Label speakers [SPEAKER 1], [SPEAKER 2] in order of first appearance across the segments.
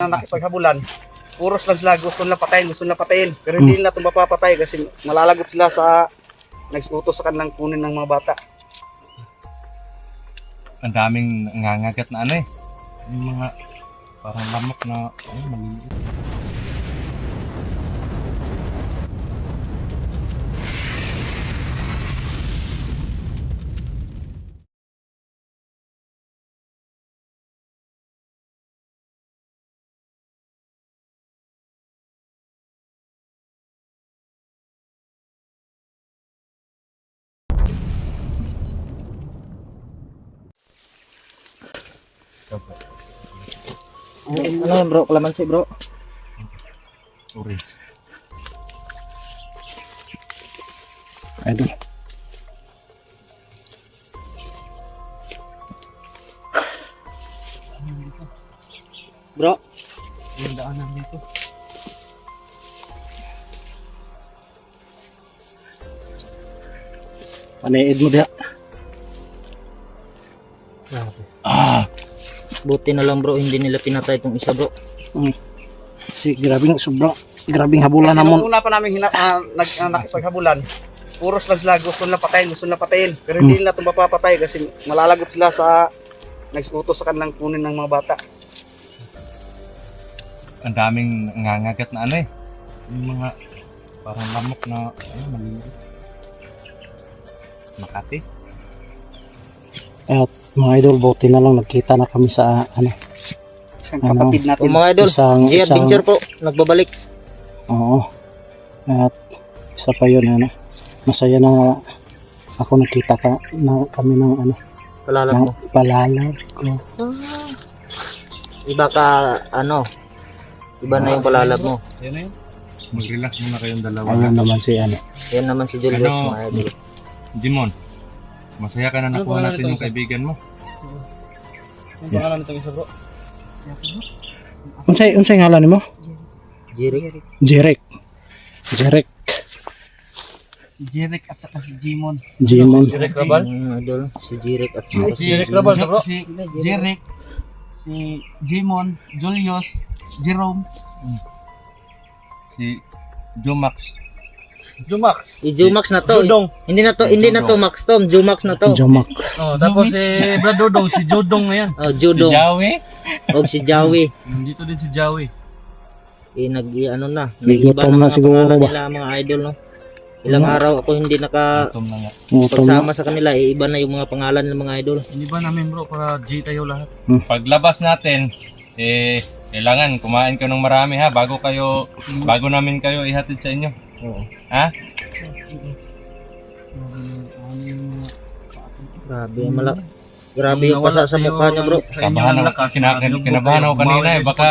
[SPEAKER 1] nakipaghabulan, puros lang sila gusto nila patayin. Pero hindi nila ito mapapatay kasi malalagot sila sa nagsutos sa kanilang kunin ng mga bata.
[SPEAKER 2] Ang daming nangangagat na ano eh. Yung mga parang lamok na maliliit.
[SPEAKER 3] Ano yan bro? Kalamansi bro?
[SPEAKER 2] Orange.
[SPEAKER 1] Idol.
[SPEAKER 3] Bro?
[SPEAKER 2] Yung daanan dito.
[SPEAKER 1] Panaid mo diha.
[SPEAKER 3] Buti na lang bro, hindi nila pinatay itong isa bro.
[SPEAKER 1] Si grabing habulan namon. Una pa namin nakipaghabulan, puros lang sila gusto nila patayin. Pero hindi nila ito mapapatay kasi malalagot sila sa nagsutos sa kanilang kunin ng mga bata.
[SPEAKER 2] Ang daming nangangagat na ano eh. Yung mga parang lamok na maliliit. Makati.
[SPEAKER 4] At mga idol, buti na lang nagkita na kami sa
[SPEAKER 1] Ang kapatid natin.
[SPEAKER 3] Mga idol,
[SPEAKER 4] isang
[SPEAKER 3] adventure po, nagbabalik.
[SPEAKER 4] oo. At isa pa yun, masaya na ako nakita kami ng
[SPEAKER 3] Palalag mo.
[SPEAKER 4] palalag ko.
[SPEAKER 3] Iba ka, iba na yung palalab mo.
[SPEAKER 2] Yan na yun. Mag-relax muna kayong dalawa.
[SPEAKER 4] Ayun naman si
[SPEAKER 3] Yan naman si Julius mga idol.
[SPEAKER 2] Jimon, masaya ka na nakuha natin yung kaibigan mo.
[SPEAKER 1] Ang pangalan nito isa bro?
[SPEAKER 4] unsay ngalan nimo?
[SPEAKER 3] Jirik.
[SPEAKER 4] Jerek
[SPEAKER 1] Jeric at saka si Jimon.
[SPEAKER 2] Direk Rabal?
[SPEAKER 3] Idol, si Jirik at
[SPEAKER 1] Si Jeric Rabal bro? Si Jeric, si Jimon, Julius, Jerome,
[SPEAKER 2] Si Jomax.
[SPEAKER 1] Jumax.
[SPEAKER 3] Jumax na to.
[SPEAKER 1] Jodong.
[SPEAKER 3] Hindi na to Max Tom, Jumax na to.
[SPEAKER 4] Jomax.
[SPEAKER 1] Oh, tapos si Brad Dodong, si Jodong ngayon.
[SPEAKER 3] Oh,
[SPEAKER 2] Si
[SPEAKER 3] Judong.
[SPEAKER 2] Jawi.
[SPEAKER 3] O si Jawi.
[SPEAKER 1] Dito din si Jawi.
[SPEAKER 3] Na.
[SPEAKER 4] Gutom na
[SPEAKER 3] mga
[SPEAKER 4] siguro
[SPEAKER 3] pangalan
[SPEAKER 4] ba?
[SPEAKER 3] nila mga idol no. Ilang araw ako hindi
[SPEAKER 2] Gutom na nga.
[SPEAKER 4] Gutom na.
[SPEAKER 3] pagsama sa kanila, iba na yung mga pangalan ng mga idol.
[SPEAKER 1] Hindi ba namin bro para G tayo lahat?
[SPEAKER 2] Paglabas natin, kailangan kumain ka ng marami ha bago namin kayo ihatid sa inyo.
[SPEAKER 3] Oo.
[SPEAKER 2] Ha?
[SPEAKER 3] Grabe yung pasa sa mukha niya bro.
[SPEAKER 2] Kinabahan ako kanina eh. Baka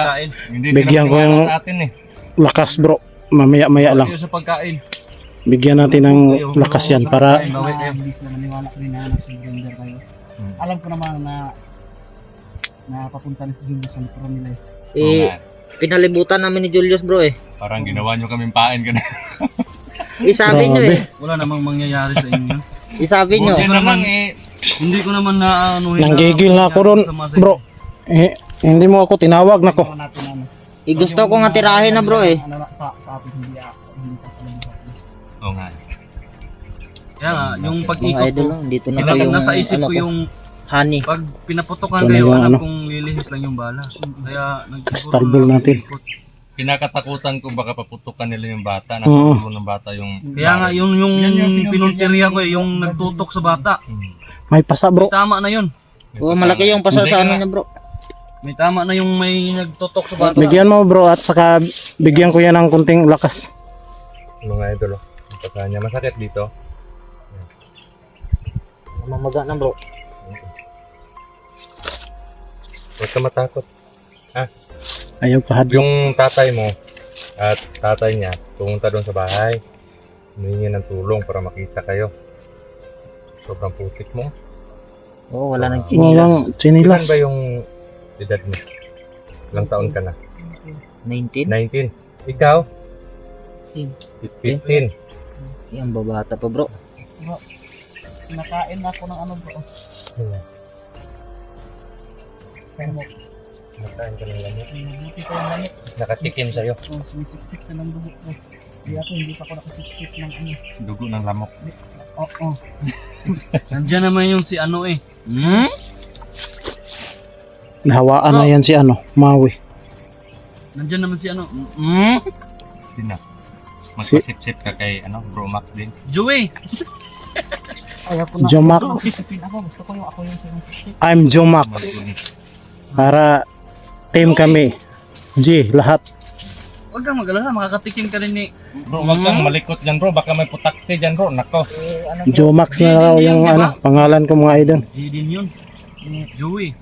[SPEAKER 2] hindi
[SPEAKER 4] Bigyan ko
[SPEAKER 2] sila
[SPEAKER 4] yung-
[SPEAKER 2] sa atin eh.
[SPEAKER 4] Lakas bro. Mamaya lang.
[SPEAKER 1] Sa pagkain.
[SPEAKER 4] Bigyan natin ng lakas yan para
[SPEAKER 1] Alam ko naman na papunta na si Julius sa likuran nila eh.
[SPEAKER 2] Oo nga.
[SPEAKER 3] Pinalibutan namin ni Julius bro eh.
[SPEAKER 2] Parang ginawa nyo kaming pain ka na.
[SPEAKER 3] Isabi nyo eh.
[SPEAKER 1] Wala namang mangyayari sa inyo.
[SPEAKER 3] Isabi nyo.
[SPEAKER 2] Yan naman eh.
[SPEAKER 1] Hindi ko naman na
[SPEAKER 4] nanggigil na ako ron bro. Hindi mo ako tinawag na ko.
[SPEAKER 3] Gusto ko nga tirahin na bro eh.
[SPEAKER 1] Sa atin hindi
[SPEAKER 2] Oo nga.
[SPEAKER 1] Kaya nga, yung
[SPEAKER 3] Mga
[SPEAKER 1] pag-ikot
[SPEAKER 3] idol
[SPEAKER 1] ko,
[SPEAKER 3] no, dito na pa yung
[SPEAKER 1] nasa isip ko yung
[SPEAKER 3] honey.
[SPEAKER 1] pag pinaputokan
[SPEAKER 4] Ito na
[SPEAKER 1] kayo,
[SPEAKER 4] yung
[SPEAKER 1] alam kong lilihis lang yung bala. Kaya
[SPEAKER 4] Crystal ball natin.
[SPEAKER 2] Kinakatakutan ko baka paputukan nila yung bata. Nasa
[SPEAKER 4] Oo.
[SPEAKER 2] ulo ng bata yung...
[SPEAKER 1] Kaya nga, yung pinunteriya ko eh, yung nagtutok sa bata.
[SPEAKER 4] May pasa bro.
[SPEAKER 1] May tama na yun.
[SPEAKER 3] Oo, malaki yung pasa sa ano niya bro.
[SPEAKER 1] May tama na yung may nagtutok sa bata.
[SPEAKER 4] Bigyan mo bro at saka bigyan ko yan ng kunting lakas.
[SPEAKER 2] Mga idol, oh. Ang pasa niya. Masakit dito.
[SPEAKER 3] Mamaga na bro.
[SPEAKER 2] Huwag ka matakot.
[SPEAKER 4] Ayaw kahadlok.
[SPEAKER 2] Yung tatay mo at tatay niya, pumunta doon sa bahay. Humingi ng tulong para makita kayo. Sobrang putik mo.
[SPEAKER 3] Oo, wala nang chinilas.
[SPEAKER 4] Walang
[SPEAKER 2] Ilan
[SPEAKER 4] chinilas.
[SPEAKER 2] ba yung edad mo? Ilang taon ka na?
[SPEAKER 3] 19?
[SPEAKER 2] 19. Ikaw? 15.
[SPEAKER 3] Yan, babata pa bro.
[SPEAKER 1] Nakain ako ng ano bro.
[SPEAKER 2] Hmm.
[SPEAKER 1] Pero
[SPEAKER 2] Nakain ka ng lamok.
[SPEAKER 1] Mabuti pa yung lamok.
[SPEAKER 2] Nakatikim sa'yo.
[SPEAKER 1] Oh, sumisiksik na ng dugo ko. Hindi ako, hindi pa ako nakasiksik ng ano.
[SPEAKER 2] Dugo ng lamok.
[SPEAKER 1] Oo.
[SPEAKER 3] Nandiyan naman yung si ano eh.
[SPEAKER 4] Nahawaan na yan si ano, Maui.
[SPEAKER 3] Nandiyan naman si ano.
[SPEAKER 2] Sina. Magpasip-sip ka kay Bro Mac din.
[SPEAKER 3] Joey!
[SPEAKER 1] Ayaw ko na.
[SPEAKER 4] Jomax.
[SPEAKER 1] Sisipin ako. Gusto ko yung ako yung sumisiksik.
[SPEAKER 4] I'm Jomax.
[SPEAKER 2] Magunis.
[SPEAKER 4] Para team kami. G, lahat.
[SPEAKER 3] Huwag kang mag-alala, makakatikim ka rin ni...
[SPEAKER 2] Bro, wag kang malikot dyan bro. Baka may putakte dyan bro. Nako.
[SPEAKER 4] Jomax na raw yung ano, pangalan ko mga idol.
[SPEAKER 3] G din yun. Joey.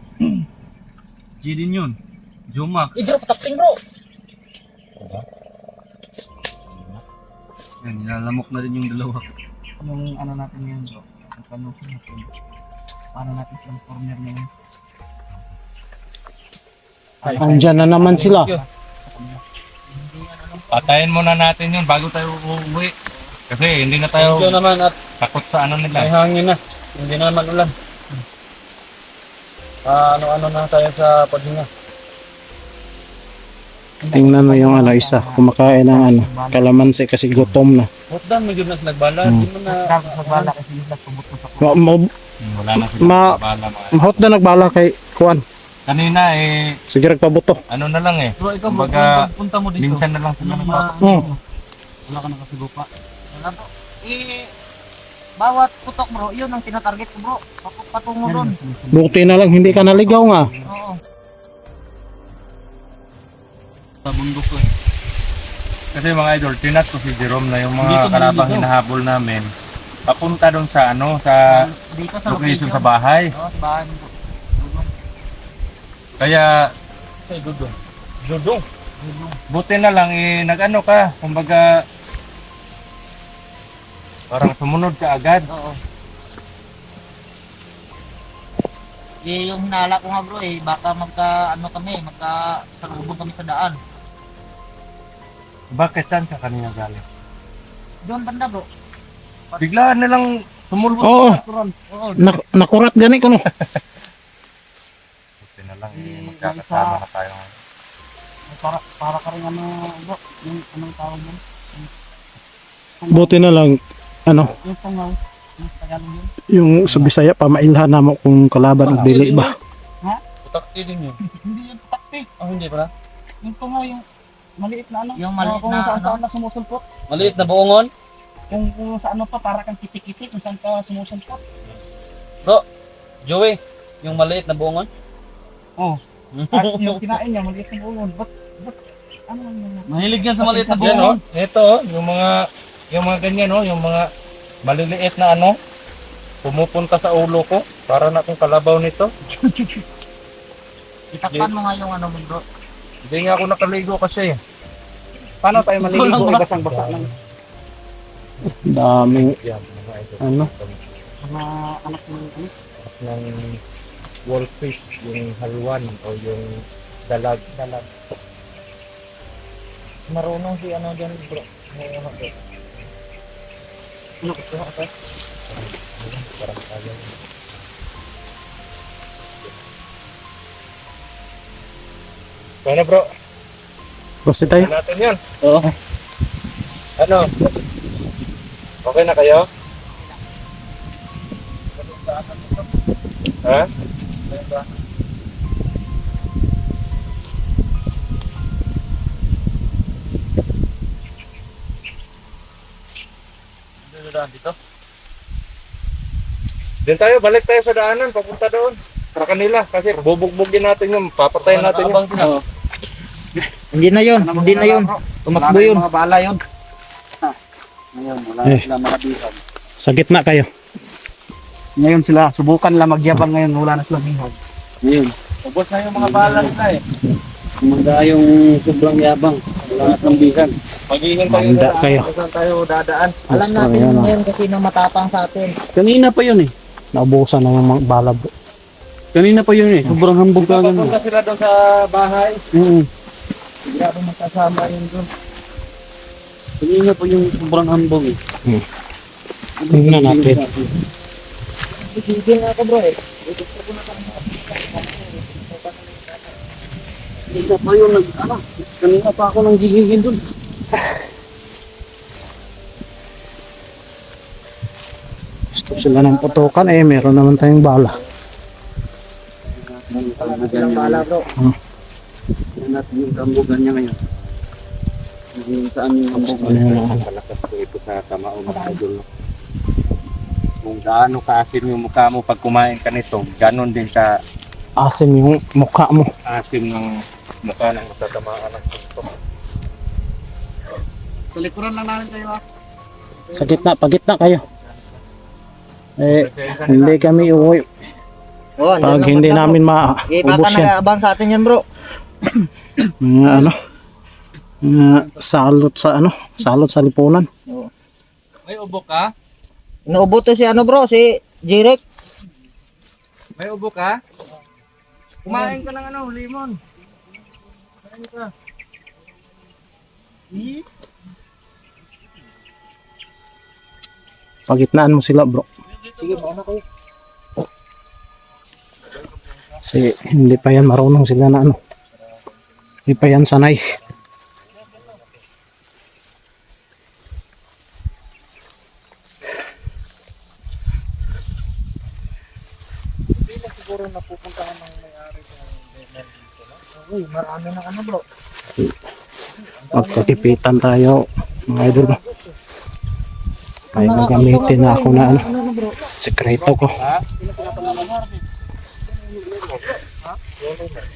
[SPEAKER 3] G din yun. Jomax.
[SPEAKER 1] Bro, patakting bro.
[SPEAKER 3] Yan, nilalamok na rin yung dalawa.
[SPEAKER 1] Yung ano natin yun bro. Ang tanong ko natin. Paano natin silang corner na yun?
[SPEAKER 4] Andyan na naman sila.
[SPEAKER 2] Patayin muna natin yun bago tayo uuwi. Kasi hindi na tayo
[SPEAKER 3] Ito naman at
[SPEAKER 2] takot sa ano
[SPEAKER 3] may
[SPEAKER 2] nila.
[SPEAKER 3] hangin na. Hindi na naman ulan. Ano-ano na tayo sa paghinga.
[SPEAKER 4] Tingnan mo yung ano, isa. Kumakain ng ano, kalamansi kasi gutom na.
[SPEAKER 3] Hotdan, medyo na nagbala. Hindi mo na...
[SPEAKER 1] Tapos nagbala kasi yung nagpumot sa
[SPEAKER 2] Wala na sila
[SPEAKER 4] Ma-
[SPEAKER 2] bala mga.
[SPEAKER 4] Hot na nagbala kay Kuan.
[SPEAKER 2] Kanina
[SPEAKER 4] Sige, nagpabuto.
[SPEAKER 2] ano na lang
[SPEAKER 3] Bro, ikaw
[SPEAKER 2] Kumbaga,
[SPEAKER 3] punta mo dito.
[SPEAKER 2] minsan na lang sila nagpapakita.
[SPEAKER 3] Wala ka nakasigupa.
[SPEAKER 1] Wala bro. Bawat putok bro, yun ang tinatarget ko bro. Patungo doon.
[SPEAKER 4] Buti na lang, hindi ka naligaw nga.
[SPEAKER 1] Oo.
[SPEAKER 3] Sa bundok ko eh.
[SPEAKER 2] Kasi mga idol, tinat ko si Jerome na yung
[SPEAKER 3] Dito
[SPEAKER 2] mga
[SPEAKER 3] na
[SPEAKER 2] karabang
[SPEAKER 3] dito.
[SPEAKER 2] hinahabol namin. Papunta doon sa sa
[SPEAKER 1] Dito sa
[SPEAKER 2] location sa bahay.
[SPEAKER 1] Oo, sa bahay mo bro.
[SPEAKER 2] Kaya
[SPEAKER 3] Ay, Dudong.
[SPEAKER 2] dudong. Buti na lang nag-ano ka, kumbaga parang sumunod ka agad.
[SPEAKER 1] Oo. Yung hinala ko nga bro baka salubong kami sa daan.
[SPEAKER 2] Bakit saan ka kanina galing?
[SPEAKER 1] Doon banda bro.
[SPEAKER 2] Biglaan na lang sumulbot
[SPEAKER 4] Oo.
[SPEAKER 2] sa turon.
[SPEAKER 1] Oo.
[SPEAKER 4] Nakurat gani ko no.
[SPEAKER 2] Buti na lang magkakasama na tayo ngayon.
[SPEAKER 1] Para ka rin ano bro, yung anong tawag yun?
[SPEAKER 4] Buti na lang, ano,
[SPEAKER 1] Yung tungaw. Yung Tagalog yun.
[SPEAKER 4] yung sa Bisaya pa mailhan na mo kung kalaban o dili ba.
[SPEAKER 2] Putakti din yun.
[SPEAKER 1] Hindi yung patakti.
[SPEAKER 3] Oh, hindi pala.
[SPEAKER 1] Yung tungaw yung maliit na ano.
[SPEAKER 5] Yung maliit
[SPEAKER 1] kung
[SPEAKER 5] na
[SPEAKER 1] saan
[SPEAKER 5] ano?
[SPEAKER 1] saan na sumusulpot.
[SPEAKER 3] Maliit na buongon.
[SPEAKER 1] Kung sa ano pa para kang kitik-kitik kung saan ka sumusulpot.
[SPEAKER 3] Bro, Joey, yung maliit na buongon.
[SPEAKER 1] Oh. At yung kinain niya maliit na buwan. Ba't ano yun?
[SPEAKER 3] Mahilig yan sa maliit na
[SPEAKER 2] Yan
[SPEAKER 3] buongon.
[SPEAKER 2] ito yung mga ganyan yung mga maliliit na pumupunta sa ulo ko para na akong kalabaw nito.
[SPEAKER 5] Itakpan mo nga yung ano mo bro.
[SPEAKER 2] Hindi nga ako nakaligo kasi.
[SPEAKER 1] Paano tayo maliligo?
[SPEAKER 3] Walang
[SPEAKER 1] Basang-basa lang.
[SPEAKER 4] Daming,
[SPEAKER 2] Yan, mga ito.
[SPEAKER 4] ano,
[SPEAKER 1] Mga anak mo ano?
[SPEAKER 2] Ng wolfish, yung halwan o yung dalag.
[SPEAKER 5] Marunong si ano dyan bro.
[SPEAKER 1] Ano ko ito?
[SPEAKER 2] Parang tayo. Paano bro?
[SPEAKER 4] proceed tayo.
[SPEAKER 2] Ano natin yun?
[SPEAKER 3] Oo.
[SPEAKER 2] Ano? Okay na kayo? Ha?
[SPEAKER 3] Dito.
[SPEAKER 2] Din tayo, balik tayo sa daanan, papunta doon. Sa kanila, kasi bubugbugin natin yun, papatayin natin yun.
[SPEAKER 5] Hindi na yun, hindi na yun. Tumakbo yun.
[SPEAKER 1] Mga bala yun. Ngayon, wala na
[SPEAKER 4] Eh.
[SPEAKER 1] sila makabihan.
[SPEAKER 4] Sa gitna kayo.
[SPEAKER 1] Ngayon sila, subukan lang magyabang ngayon, wala na silang bihag.
[SPEAKER 3] Ayun.
[SPEAKER 2] Ubos na yung mga bala nila
[SPEAKER 3] Kumanda yung sobrang yabang. Wala ng bisan.
[SPEAKER 2] Maghihintay tayo
[SPEAKER 4] Manda
[SPEAKER 2] sa
[SPEAKER 4] kayo.
[SPEAKER 2] daan, kung saan tayo dadaan.
[SPEAKER 5] Alam
[SPEAKER 4] Basta
[SPEAKER 5] natin
[SPEAKER 4] yan,
[SPEAKER 5] ngayon kasi nang matapang sa atin.
[SPEAKER 3] Kanina pa yun eh.
[SPEAKER 4] Naubusan na yung mga bala bro.
[SPEAKER 3] Kanina pa yun eh. Sobrang hambog ka ganun.
[SPEAKER 2] Papunta sila doon sa bahay.
[SPEAKER 1] Grabe magkasama yun doon.
[SPEAKER 3] Kanina pa yung sobrang hambog eh.
[SPEAKER 4] Tingnan natin.
[SPEAKER 5] Sige nga ako bro eh.
[SPEAKER 1] Hindi pa yun kanina pa ako nang gigigil dun.
[SPEAKER 4] Gusto sila ng putukan eh, meron naman tayong bala.
[SPEAKER 1] Bala bro. Yan natin yung kambugan niya ngayon. Yung saan yung
[SPEAKER 4] Gusto
[SPEAKER 1] kambugan.
[SPEAKER 4] nila ng ano.
[SPEAKER 2] Malakas po ito sa kamao mga idol. No? Kung gaano kaasim yung mukha mo pag kumain ka nito, ganon din ka
[SPEAKER 4] Asim yung mukha mo.
[SPEAKER 2] asim ng mukha ng matatamaan ng gusto.
[SPEAKER 1] Sa likuran lang namin kayo ha.
[SPEAKER 4] Sa gitna, pagitna kayo. Eh, hindi kami uuwi.
[SPEAKER 5] Oh, andyan
[SPEAKER 4] Pag
[SPEAKER 5] lang
[SPEAKER 4] hindi
[SPEAKER 5] banda, bro.
[SPEAKER 4] namin
[SPEAKER 5] Eh, baka
[SPEAKER 4] maubos yan.
[SPEAKER 5] nag-aabang sa atin yan, bro.
[SPEAKER 4] Mga ano, mga salot sa lipunan.
[SPEAKER 3] May ubo ka?
[SPEAKER 5] Inuubo to si ano, bro, si Jirek.
[SPEAKER 3] May ubo ka? Kumain ka ng lemon. Kumain ka.
[SPEAKER 4] Pagitnaan mo sila, bro.
[SPEAKER 1] Sige bro, ano kayo?
[SPEAKER 4] Kasi hindi pa yan marunong sila na ano. Hindi pa yan sanay.
[SPEAKER 5] Marami na ano, bro.
[SPEAKER 4] Magkakipitan tayo, mga idol. May gagamitin na ako na ano, sekreto ko.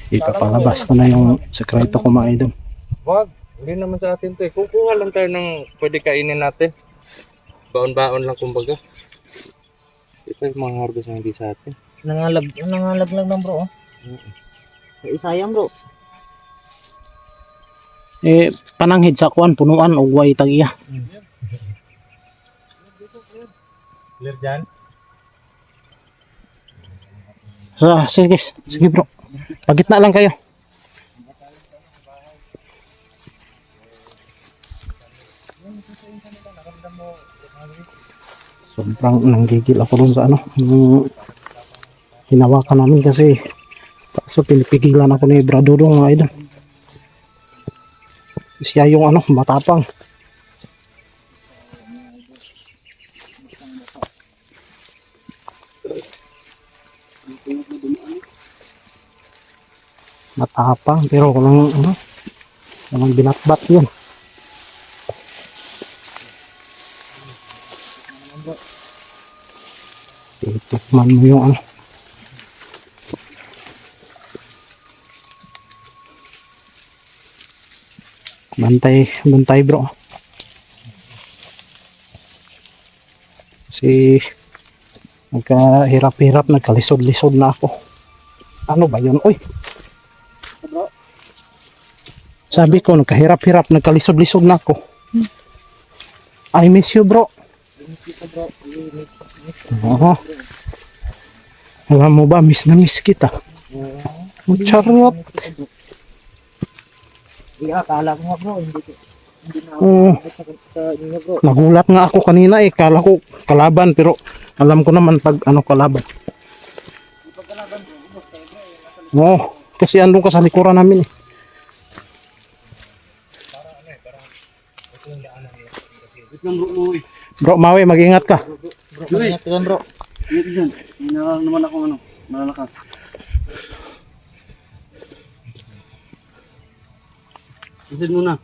[SPEAKER 4] Ipapalabas ko na yung sekreto ko, mga idol.
[SPEAKER 2] Wag, hindi naman sa atin to eh. Kukuha lang tayo ng pwede kainin natin. Baon-baon lang kumbaga. Ito yung mga harvest na hindi sa atin.
[SPEAKER 5] Nangalag lang, bro. Isayang, bro.
[SPEAKER 4] Eh, pananghid sa kuan, punuan, o guway tagiya.
[SPEAKER 2] Clear dyan?
[SPEAKER 4] Sige bro. Pagitna lang kayo. Sobrang nanggigil ako dun sa ano. Yung hinawakan namin kasi so pinipigilan ako ni Bradodong, mga idol. Siya yung ano, matapang. Matapang pero walang ano, walang binatbat yun. Titikman mo yung ano. Bantay bro. Si nagkahirap-hirap, nagkalisod-lisod na ako. Ano ba yun? Uy! Sabi ko, nagkahirap-hirap, nagkalisod-lisod na ako. I miss you, bro. Oo. Alam mo ba, miss na miss kita. Charot.
[SPEAKER 5] Akala ko nga, bro, hindi na
[SPEAKER 4] Oo.
[SPEAKER 5] sa inyo, bro.
[SPEAKER 4] Nagulat nga ako kanina eh. Kala ko kalaban, pero alam ko naman pag ano kalaban. Oo. Kasi andun ka sa likuran namin eh. Bro, Maui, mag-ingat ka.
[SPEAKER 5] Bro, ingat ka, bro.
[SPEAKER 1] Ingat dyan. May naman akong malalakas. Isid muna.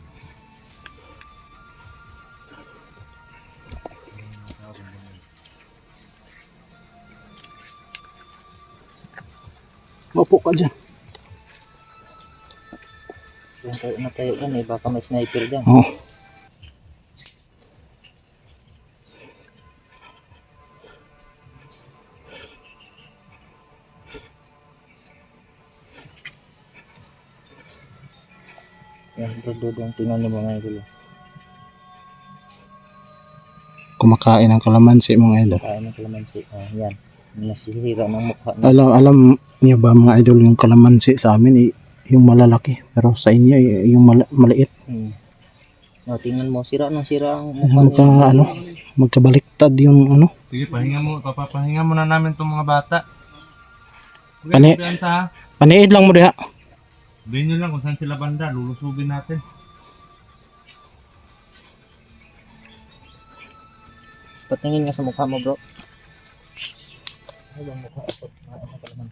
[SPEAKER 4] Maupo ka dyan.
[SPEAKER 5] Yung tayo na tayo dyan, eh. Baka may sniper dyan.
[SPEAKER 4] Oo.
[SPEAKER 5] Yan, bro, dudong tingnan niyo mga idol.
[SPEAKER 4] Kumakain ng kalamansi, mga idol.
[SPEAKER 5] Kaya ng kalamansi. Yan. Nasihira ng mukha niya.
[SPEAKER 4] Alam niyo ba, mga idol, yung kalamansi sa amin yung malalaki, pero sa inyo yung maliit.
[SPEAKER 5] Tingnan mo, sira ang mukha
[SPEAKER 4] Magkabaliktad yung ano.
[SPEAKER 2] Sige, papahinga muna namin itong mga bata.
[SPEAKER 4] Paniid lang mo diha.
[SPEAKER 2] Sabihin nyo lang kung saan sila banda, lulusubin natin.
[SPEAKER 5] Patingin nga sa mukha mo, bro. Ano bang mukha? Ano ka naman?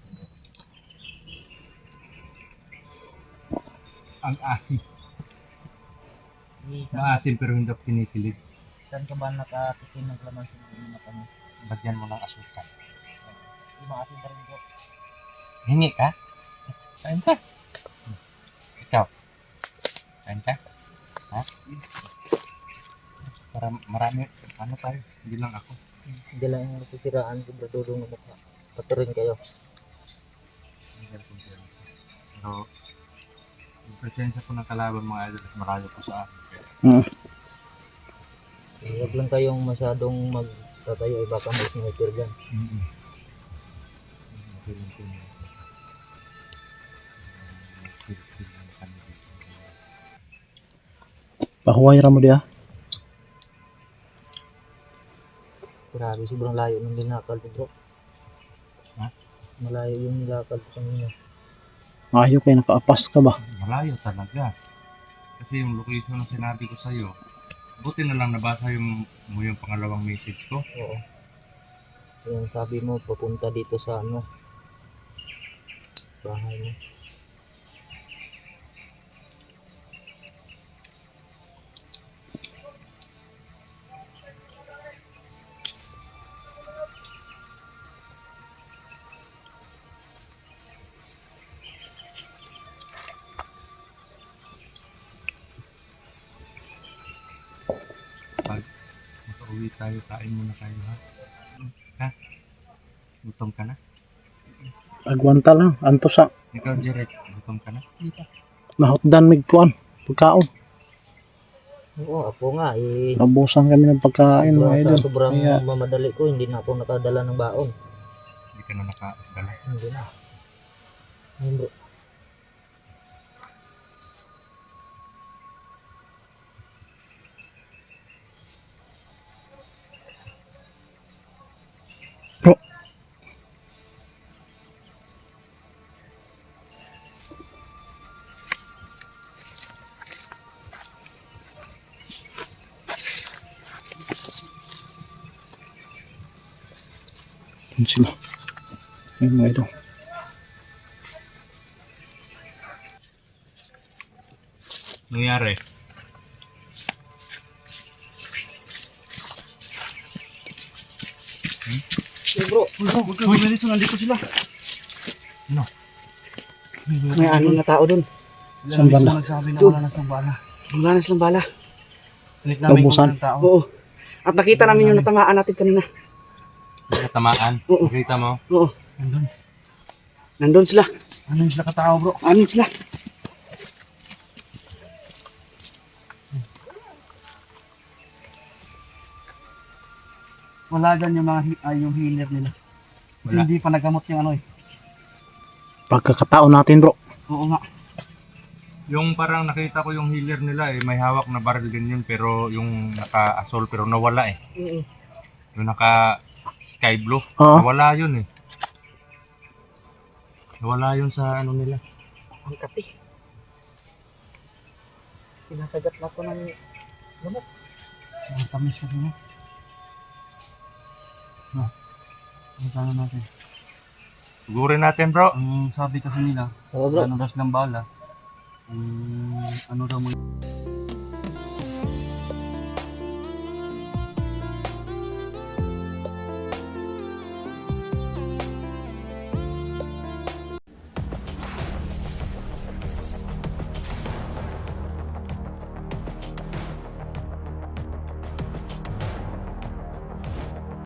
[SPEAKER 2] Ang asim. Maasim pero hindi ako kinikilig.
[SPEAKER 5] Saan ka ba nakatikim ng kalamansi ng matamis?
[SPEAKER 2] Lagyan mo ng asukal.
[SPEAKER 5] Di maasin pa rin, bro.
[SPEAKER 2] Hingi ka? Kain ka. Ikaw? Kain ka? Ha? Para marami, ano tayo? Hindi lang ako.
[SPEAKER 5] Hindi lang yung nasisiraan si Bro Dudong ng mukha. Pati rin kayo.
[SPEAKER 2] Pero, yung presensya ko ng kalaban mga idol at malayo po sa akin.
[SPEAKER 5] Huwag lang kayong masyadong magtatayo. Eh, baka may sniper dyan.
[SPEAKER 4] Pahuway ra mo diya.
[SPEAKER 5] Grabe, sobrang layo ng linakal ko, bro.
[SPEAKER 2] Ha?
[SPEAKER 5] Malayo yung nilakal ko kanina.
[SPEAKER 4] Ayaw kayo nakaapas ka ba?
[SPEAKER 2] Malayo talaga. Kasi yung location na sinabi ko sa'yo, buti na lang nabasa mo yung pangalawang message ko.
[SPEAKER 5] Oo. Yung sabi mo, papunta dito sa ano, bahay mo.
[SPEAKER 2] Pag makauwi tayo, kain muna kayo ha. Ha? Gutom ka na?
[SPEAKER 4] Agwanta lang. Anto sa
[SPEAKER 2] Ikaw, Jeret, gutom ka na?
[SPEAKER 4] nahotdan mig kuan. Pagkaon.
[SPEAKER 5] Oo, ako nga, eh.
[SPEAKER 4] Nabusan kami ng pagkain mga idol.
[SPEAKER 5] Sobrang
[SPEAKER 4] Kaya
[SPEAKER 5] mamadali ko, hindi na ako nakadala ng baon.
[SPEAKER 2] Hindi ka na nakadala.
[SPEAKER 5] Hindi na. Ayun, bro.
[SPEAKER 4] Bro. Yun sila. Ayun mga idol.
[SPEAKER 2] Nangyari?
[SPEAKER 5] Bro,
[SPEAKER 3] Huwag ka gumalis, nandito sila.
[SPEAKER 1] May ano na tao dun.
[SPEAKER 3] Sila
[SPEAKER 4] Saan
[SPEAKER 3] mismo
[SPEAKER 4] banda?
[SPEAKER 3] nagsabi na
[SPEAKER 1] Doon.
[SPEAKER 3] wala na siyang bala.
[SPEAKER 1] Banglanas lang bala.
[SPEAKER 3] Click namin kung
[SPEAKER 4] Naubusan?
[SPEAKER 3] saan tao.
[SPEAKER 1] Oo. At nakita namin yung natamaan natin kanina.
[SPEAKER 2] Natamaan?
[SPEAKER 1] Oo.
[SPEAKER 2] Nakita mo?
[SPEAKER 1] Oo.
[SPEAKER 3] Nandun.
[SPEAKER 1] Nandun sila.
[SPEAKER 3] Ano yung sila katao bro?
[SPEAKER 1] Anim sila.
[SPEAKER 3] Wala dyan yung mga yung healer nila. Kasi
[SPEAKER 2] Wala.
[SPEAKER 3] hindi pa nagamot yung ano eh.
[SPEAKER 4] Pagkakataon natin bro.
[SPEAKER 1] Oo nga.
[SPEAKER 2] Yung parang nakita ko yung healer nila eh, may hawak na barrel din yun pero yung naka-assault pero nawala eh.
[SPEAKER 1] Oo.
[SPEAKER 2] Yung naka sky blue,
[SPEAKER 4] Oo.
[SPEAKER 2] nawala yun eh. Nawala yun sa ano nila.
[SPEAKER 1] Ang kape. Pinakagat na ko ng lamok.
[SPEAKER 3] Ang tamis kasi no. Ano natin?
[SPEAKER 2] Sigurin natin bro.
[SPEAKER 3] Ang sabi kasi nila,
[SPEAKER 5] oo, bro.
[SPEAKER 3] ano daw silang bala. Ano daw mo